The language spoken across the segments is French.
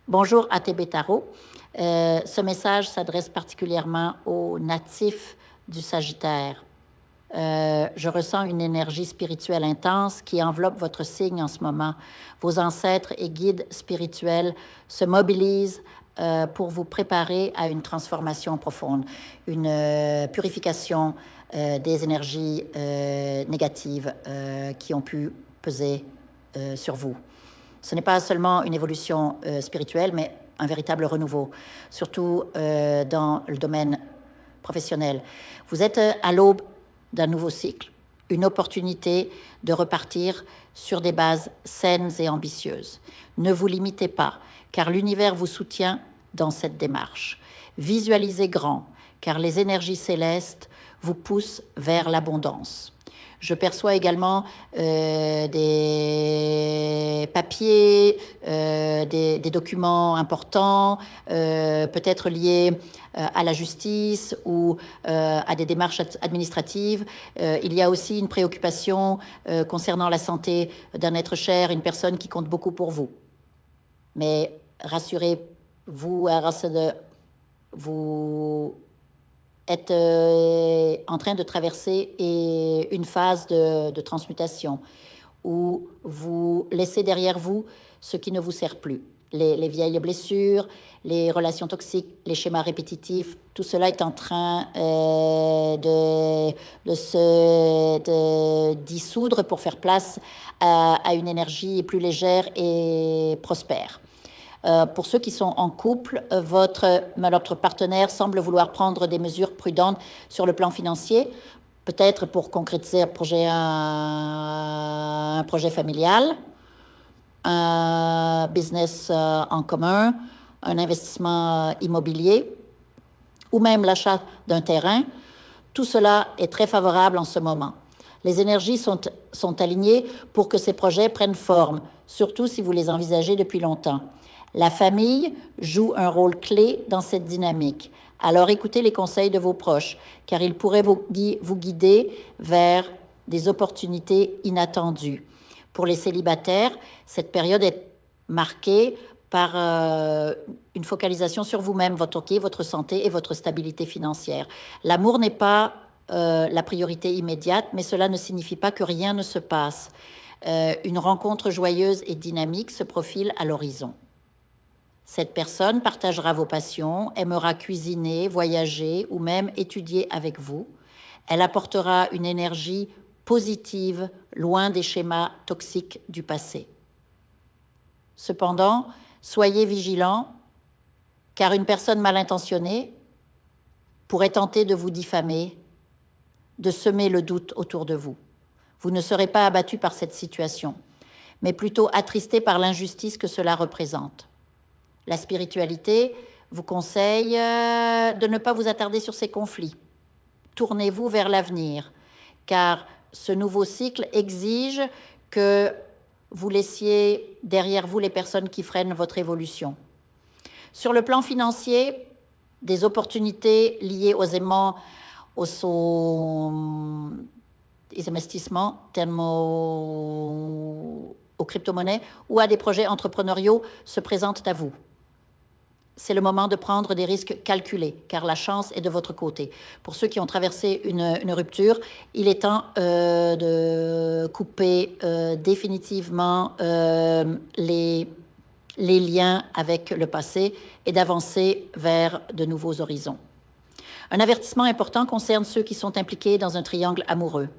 Bonjour à Tébé-Tarot. Ce message s'adresse particulièrement aux natifs du Sagittaire. Je ressens une énergie spirituelle intense qui enveloppe votre signe en ce moment. Vos ancêtres et guides spirituels se mobilisent pour vous préparer à une transformation profonde, une purification des énergies négatives qui ont pu peser sur vous. Ce n'est pas seulement une évolution spirituelle, mais un véritable renouveau, surtout dans le domaine professionnel. Vous êtes à l'aube d'un nouveau cycle, une opportunité de repartir sur des bases saines et ambitieuses. Ne vous limitez pas, car l'univers vous soutient dans cette démarche. Visualisez grand, car les énergies célestes vous poussent vers l'abondance. Je perçois également des papiers, des documents importants, peut-être liés à la justice ou à des démarches administratives. Il y a aussi une préoccupation concernant la santé d'un être cher, une personne qui compte beaucoup pour vous. Mais rassurez-vous, vous êtes en train de traverser une phase de transmutation où vous laissez derrière vous ce qui ne vous sert plus. Les vieilles blessures, les relations toxiques, les schémas répétitifs, tout cela est en train de se dissoudre pour faire place à une énergie plus légère et prospère. Pour ceux qui sont en couple, votre partenaire semble vouloir prendre des mesures prudentes sur le plan financier, peut-être pour concrétiser un projet familial, un business en commun, un investissement immobilier ou même l'achat d'un terrain. Tout cela est très favorable en ce moment. Les énergies sont alignées pour que ces projets prennent forme, surtout si vous les envisagez depuis longtemps. La famille joue un rôle clé dans cette dynamique. Alors écoutez les conseils de vos proches, car ils pourraient vous guider vers des opportunités inattendues. Pour les célibataires, cette période est marquée par une focalisation sur vous-même, votre santé et votre stabilité financière. L'amour n'est pas la priorité immédiate, mais cela ne signifie pas que rien ne se passe. Une rencontre joyeuse et dynamique se profile à l'horizon. Cette personne partagera vos passions, aimera cuisiner, voyager ou même étudier avec vous. Elle apportera une énergie positive, loin des schémas toxiques du passé. Cependant, soyez vigilants, car une personne mal intentionnée pourrait tenter de vous diffamer, de semer le doute autour de vous. Vous ne serez pas abattu par cette situation, mais plutôt attristé par l'injustice que cela représente. La spiritualité vous conseille de ne pas vous attarder sur ces conflits. Tournez-vous vers l'avenir, car ce nouveau cycle exige que vous laissiez derrière vous les personnes qui freinent votre évolution. Sur le plan financier, des opportunités liées aux investissements, aux crypto-monnaies ou à des projets entrepreneuriaux se présentent à vous. C'est le moment de prendre des risques calculés, car la chance est de votre côté. Pour ceux qui ont traversé une rupture, il est temps de couper définitivement les liens avec le passé et d'avancer vers de nouveaux horizons. Un avertissement important concerne ceux qui sont impliqués dans un triangle amoureux.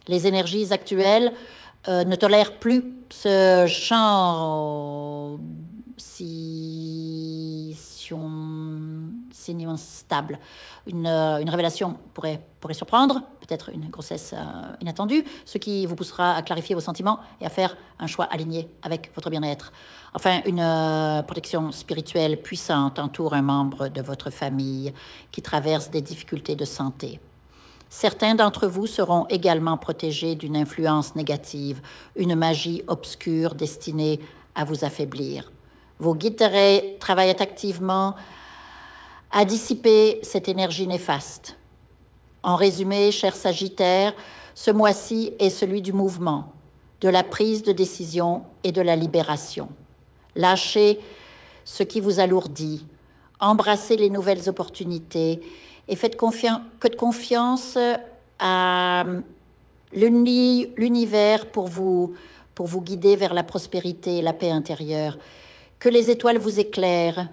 Les énergies actuelles ne tolèrent plus ce genre si instable. Une révélation pourrait surprendre, peut-être une grossesse inattendue, ce qui vous poussera à clarifier vos sentiments et à faire un choix aligné avec votre bien-être. Enfin, une protection spirituelle puissante entoure un membre de votre famille qui traverse des difficultés de santé. Certains d'entre vous seront également protégés d'une influence négative, une magie obscure destinée à vous affaiblir. Vos guides travaillent activement à dissiper cette énergie néfaste. En résumé, cher Sagittaire, ce mois-ci est celui du mouvement, de la prise de décision et de la libération. Lâchez ce qui vous alourdit. Embrassez les nouvelles opportunités et faites confiance à l'univers pour vous guider vers la prospérité et la paix intérieure. Que les étoiles vous éclairent.